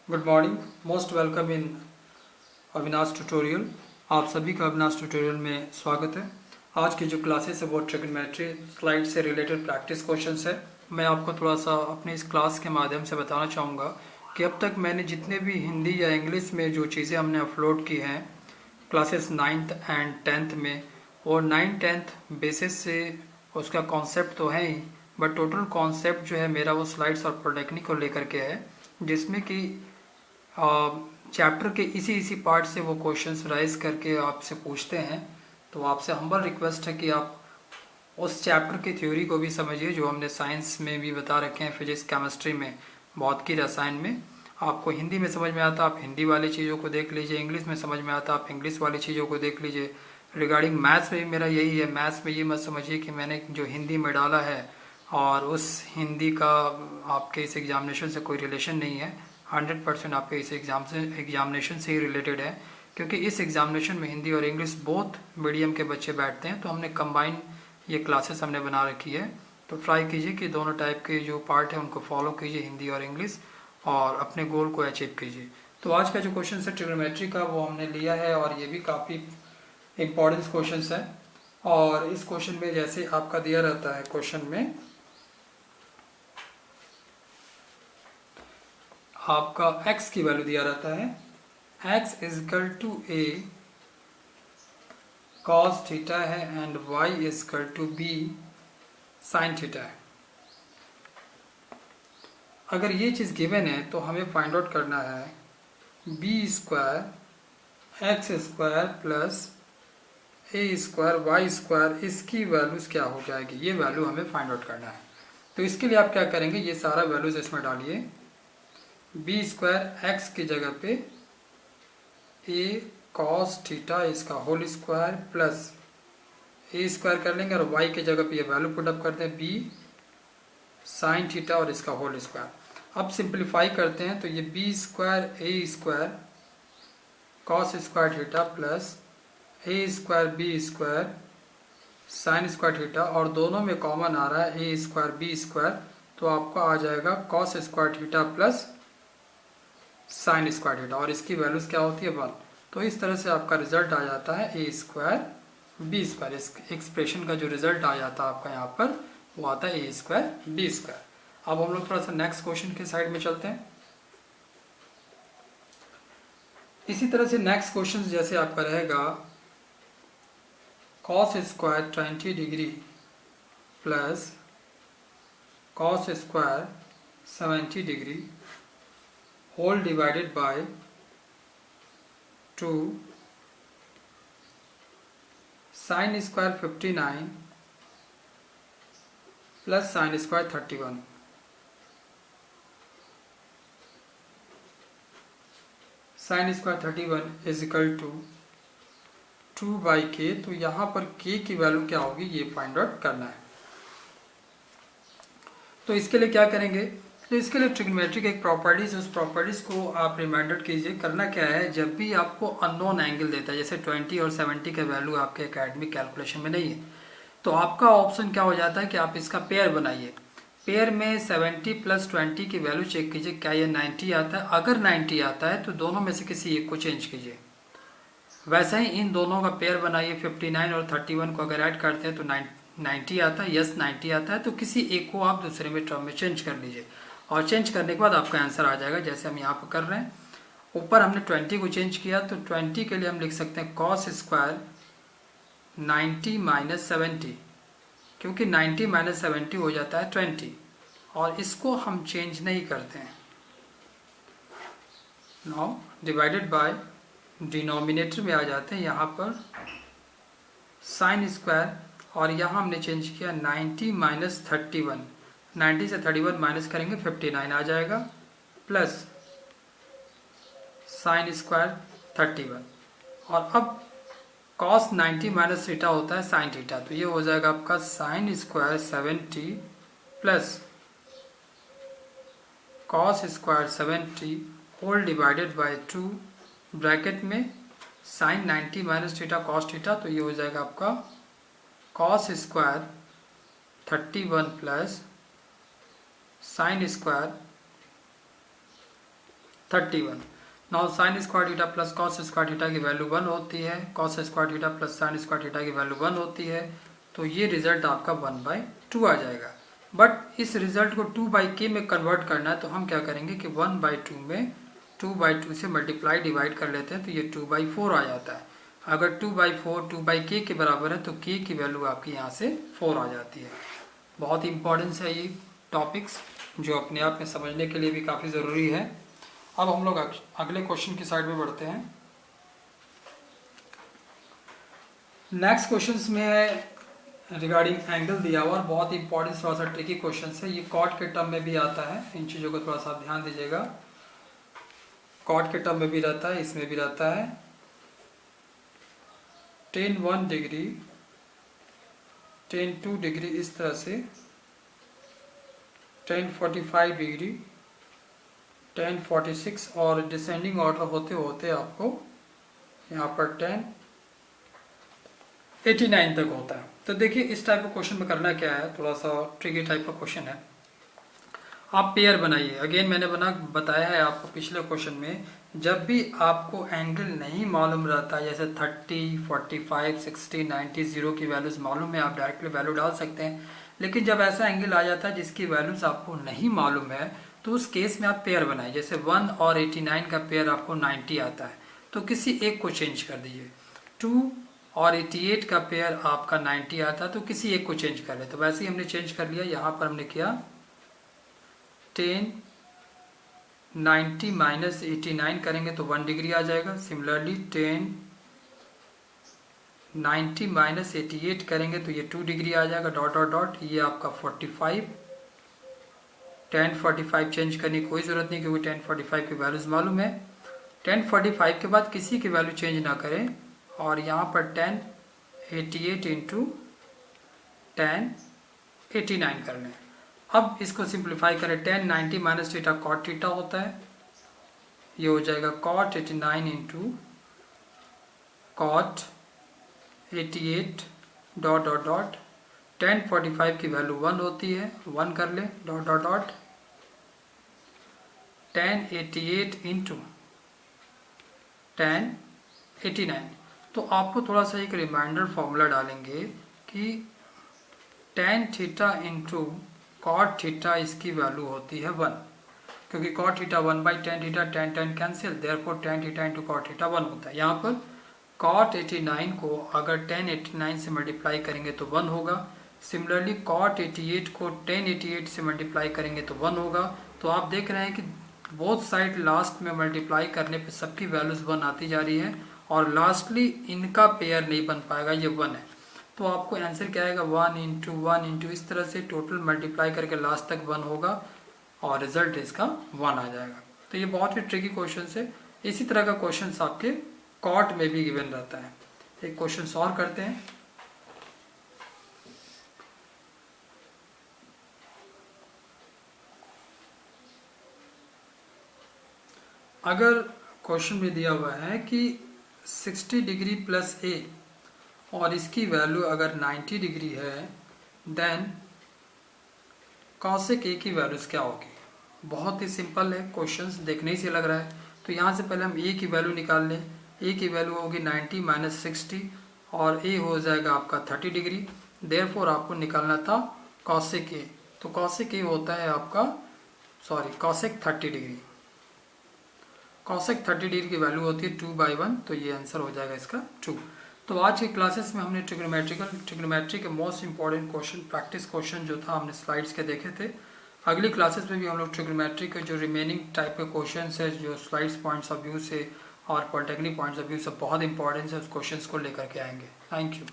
Good morning, most welcome in Avinash tutorial. आप सभी का अविनाश ट्यूटोरियल में स्वागत है। आज की जो क्लासेस है वो ट्रिग्नोमेट्री स्लाइड से रिलेटेड प्रैक्टिस क्वेश्चंस है। मैं आपको थोड़ा सा अपने इस क्लास के माध्यम से बताना चाहूँगा कि अब तक मैंने जितने भी हिंदी या इंग्लिश में जो चीज़ें हमने अपलोड की हैं क्लासेस 9th एंड 10th में, और 9th-10th बेसिस से उसका कॉन्सेप्ट तो है ही, बट टोटल कॉन्सेप्ट जो है मेरा वो स्लाइड्स और पॉलिटेक्निक को लेकर के है, जिसमें कि चैप्टर के इसी पार्ट से वो क्वेश्चंस राइज करके आपसे पूछते हैं। तो आपसे हम्बल रिक्वेस्ट है कि आप उस चैप्टर की थ्योरी को भी समझिए जो हमने साइंस में भी बता रखे हैं, फिजिक्स, केमिस्ट्री में, भौतिकी, रसायन में। आपको हिंदी में समझ में आता आप हिंदी वाली चीज़ों को देख लीजिए, इंग्लिश में समझ में आता आप इंग्लिश वाली चीज़ों को देख लीजिए। रिगार्डिंग मैथ्स में भी मेरा यही है। मैथ्स में ये मत समझिए कि मैंने जो हिंदी में डाला है और उस हिंदी का आपके इस एग्जामिनेशन से कोई रिलेशन नहीं है। 100% आपके इस एग्जामिनेशन से ही रिलेटेड है, क्योंकि इस एग्जामिनेशन में हिंदी और इंग्लिश बोथ मीडियम के बच्चे बैठते हैं। तो हमने कंबाइन ये क्लासेस हमने बना रखी है। तो ट्राई कीजिए कि दोनों टाइप के जो पार्ट है उनको फॉलो कीजिए, हिंदी और इंग्लिश, और अपने गोल को अचीव कीजिए। तो आज का जो क्वेश्चन है ट्रिग्नोमेट्री का वो हमने लिया है, और ये भी काफ़ी इम्पोर्टेंट क्वेश्चन है। और इस क्वेश्चन में जैसे आपका दिया रहता है, क्वेश्चन में आपका x की वैल्यू दिया रहता है, x equal to a cos theta है and y equal to b sine theta है। अगर ये चीज़ गिवन है तो हमें फाइंड आउट करना है b square x square plus a square y square, इसकी वैल्यूज क्या हो जाएगी, ये वैल्यू हमें फाइंड आउट करना है। तो इसके लिए आप क्या करेंगे, ये सारा वैल्यूज इसमें डालिए। बी स्क्वायर एक्स की जगह पे ए कॉस थीटा इसका whole square plus A square कर लेंगे, और वाई की जगह पे ये वैल्यू पुट अप करते हैं बी साइन थीटा और इसका होल स्क्वायर। अब सिंप्लीफाई करते हैं तो ये B square A square cos square theta plus A square B square sine square theta, और दोनों में कॉमन आ रहा है ए स्क्वायर बी स्क्वायर, तो आपका आ जाएगा cos square theta plus sine square theta, और इसकी वैल्यूज क्या होती है 1। तो इस तरह से आपका रिजल्ट आ जाता है ए स्क्वायर बी स्क्वायर। इस एक्सप्रेशन का जो रिजल्ट आ जाता है आपका यहाँ पर वो आता है ए स्क्वायर बी स्क्वायर। अब हम लोग थोड़ा सा नेक्स्ट क्वेश्चन के साइड में चलते हैं। इसी तरह से नेक्स्ट क्वेश्चन जैसे आपका रहेगा cos square 20 degree plus cos square 70 degree whole divided by 2 sine square 59 plus sine square 31। Sine square 31 is equal to 2/k। तो यहाँ पर k की वैल्यू क्या होगी ये फाइंड आउट करना है। तो इसके लिए क्या करेंगे, तो इसके लिए ट्रिग्नोमेट्री की एक प्रॉपर्टीज, उस प्रॉपर्टीज को आप रिमाइंडर कीजिए। करना क्या है, जब भी आपको अननोन एंगल देता है, जैसे 20 और 70 का वैल्यू आपके एकेडमिक कैलकुलेशन में नहीं है, तो आपका ऑप्शन क्या हो जाता है कि आप इसका पेयर बनाइए। पेयर में 70 प्लस 20 की वैल्यू चेक कीजिए, क्या ये 90 आता है। अगर 90 आता है तो दोनों में से किसी एक को चेंज कीजिए। वैसे ही इन दोनों का पेयर बनाइए, 59 और 31 को अगर ऐड करते हैं तो 90 आता है, यस 90 आता है, तो किसी एक को आप दूसरे में टर्म में चेंज कर लीजिए, और चेंज करने के बाद आपका आंसर आ जाएगा। जैसे हम यहाँ पर कर रहे हैं, ऊपर हमने 20 को चेंज किया, तो 20 के लिए हम लिख सकते हैं कॉस स्क्वायर 90 माइनस 70, क्योंकि 90 माइनस 70 हो जाता है 20, और इसको हम चेंज नहीं करते हैं। नाउ डिवाइडेड बाय डिनोमिनेटर में आ जाते हैं यहाँ पर साइन स्क्वायर, और यहाँ हमने चेंज किया 90 माइनस 31, 90 से 31 माइनस करेंगे 59 आ जाएगा, प्लस साइन स्क्वायर 31, और अब कॉस 90 माइनस थीटा होता है साइन थीटा, तो ये हो जाएगा आपका sine square 70 plus cos square 70 whole divided by 2 bracket में sine 90 minus theta cos theta, तो ये हो जाएगा आपका cos square 31 plus sine square 31। Now sine square theta plus cos square theta की वैल्यू 1 होती है, cos square theta plus sine square theta की वैल्यू 1 होती है, तो ये रिजल्ट आपका 1/2 आ जाएगा। बट इस रिजल्ट को 2/k में कन्वर्ट करना है, तो हम क्या करेंगे कि 1/2 में 2/2 से मल्टीप्लाई डिवाइड कर लेते हैं, तो ये 2/4 आ जाता है। अगर 2/4 2/k के बराबर है तो k की वैल्यू आपकी यहाँ से 4 आ जाती है। बहुत इंपॉर्टेंस है ये टॉपिक्स, जो अपने आप में समझने के लिए भी काफ़ी ज़रूरी है। अब हम लोग अगले क्वेश्चन की साइड में बढ़ते हैं। नेक्स्ट क्वेश्चंस में है रिगार्डिंग एंगल दिया हुआ और बहुत इंपॉर्टेंट थोड़ा सा ट्रिकी क्वेश्चन है। ये कॉट के टर्म में भी आता है, इन चीज़ों को थोड़ा सा ध्यान दीजिएगा। कॉट के टर्म में भी रहता है, इसमें भी रहता है। tan 1 डिग्री tan 2 डिग्री इस तरह से, tan 45 डिग्री, tan 46 और डिसेंडिंग ऑर्डर होते होते आपको यहाँ पर tan 89 तक होता है। तो देखिए इस टाइप का क्वेश्चन में करना क्या है, थोड़ा सा ट्रिकी टाइप का क्वेश्चन है। आप पेयर बनाइए। अगेन मैंने बताया है आपको पिछले क्वेश्चन में, जब भी आपको एंगल नहीं मालूम रहता, जैसे 30, 45, 60, 90, 0 की वैल्यूज मालूम है, आप डायरेक्टली वैल्यू डाल सकते हैं। लेकिन जब ऐसा एंगल आ जाता है जिसकी वैल्यूज आपको नहीं मालूम है, तो उस केस में आप पेयर बनाइए। जैसे 1 और 89 का पेयर आपको 90 आता है, तो किसी एक को चेंज कर दीजिए। 2 और 88 का पेयर आपका 90 आता है, तो किसी एक को चेंज कर ले। तो वैसे ही हमने चेंज कर लिया। यहाँ पर हमने किया tan 90 माइनस 89 करेंगे तो 1 डिग्री आ जाएगा। सिमिलरली tan 90 माइनस 88 करेंगे तो ये 2 डिग्री आ जाएगा। डॉट डॉट डॉट, ये आपका 45। tan 45 चेंज करने की कोई ज़रूरत नहीं, क्योंकि tan 45 की वैल्यूज मालूम है। tan 45 के बाद किसी की वैल्यू चेंज ना करें, और यहाँ पर tan 88 इंटू tan 89 कर लें। अब इसको सिंप्लीफाई करें, tan 90 minus theta cot theta होता है, ये हो जाएगा cot 89 into cot 88 dot dot dot. tan 45 की वैल्यू 1 होती है, 1 कर ले, dot dot dot. tan 88 into tan 89। तो आपको थोड़ा सा एक रिमाइंडर फॉर्मूला डालेंगे कि tan theta into cot theta इसकी वैल्यू होती है 1, क्योंकि cot theta 1/tan theta, tan tan cancel, therefore tan theta into cot theta 1 होता है। यहाँ पर cot 89 को अगर tan 89 से मल्टीप्लाई करेंगे तो 1 होगा। सिमिलरली cot 88 को tan 88 से मल्टीप्लाई करेंगे तो 1 होगा। तो आप देख रहे हैं कि बोथ साइड लास्ट में मल्टीप्लाई करने पे सबकी वैल्यूज 1 आती जा रही है, और लास्टली इनका पेयर नहीं बन पाएगा, ये 1 है। तो आपको आंसर क्या आएगा, 1 इंटू 1 इंटू इस तरह से टोटल मल्टीप्लाई करके लास्ट तक 1 होगा, और रिजल्ट इसका 1 आ जाएगा। तो ये बहुत ही ट्रिकी क्वेश्चन है। इसी तरह का क्वेश्चन आपके कॉट में भी गिवन रहता है। एक क्वेश्चन सॉल्व करते हैं। अगर क्वेश्चन में दिया हुआ है कि 60 डिग्री प्लस a और इसकी वैल्यू अगर 90 डिग्री है, देन कॉसेक a की वैल्यूज क्या होगी। बहुत ही सिंपल है क्वेश्चंस, देखने ही से लग रहा है। तो यहाँ से पहले हम a की वैल्यू निकाल लें। a की वैल्यू होगी 90 माइनस 60, और a हो जाएगा आपका 30 डिग्री। देयरफॉर आपको निकालना था कॉसेक a। तो कॉसेक a होता है आपका कॉसेक 30 डिग्री। कॉसेक 30 डिग्री की वैल्यू होती है 2/1, तो ये आंसर हो जाएगा इसका 2। तो आज की क्लासेस में हमने ट्रिग्नोमेट्री के most important question, practice question जो था हमने स्लाइड्स के देखे थे। अगली क्लासेस में भी हम लोग ट्रिग्नोमेट्री के जो रिमेनिंग टाइप के क्वेश्चन है, जो स्लाइड्स पॉइंट्स ऑफ व्यू से और पॉलिटेक्निक पॉइंट्स ऑफ व्यू से बहुत इंपॉर्टेंट है, उस क्वेश्चन को लेकर के आएंगे। Thank you.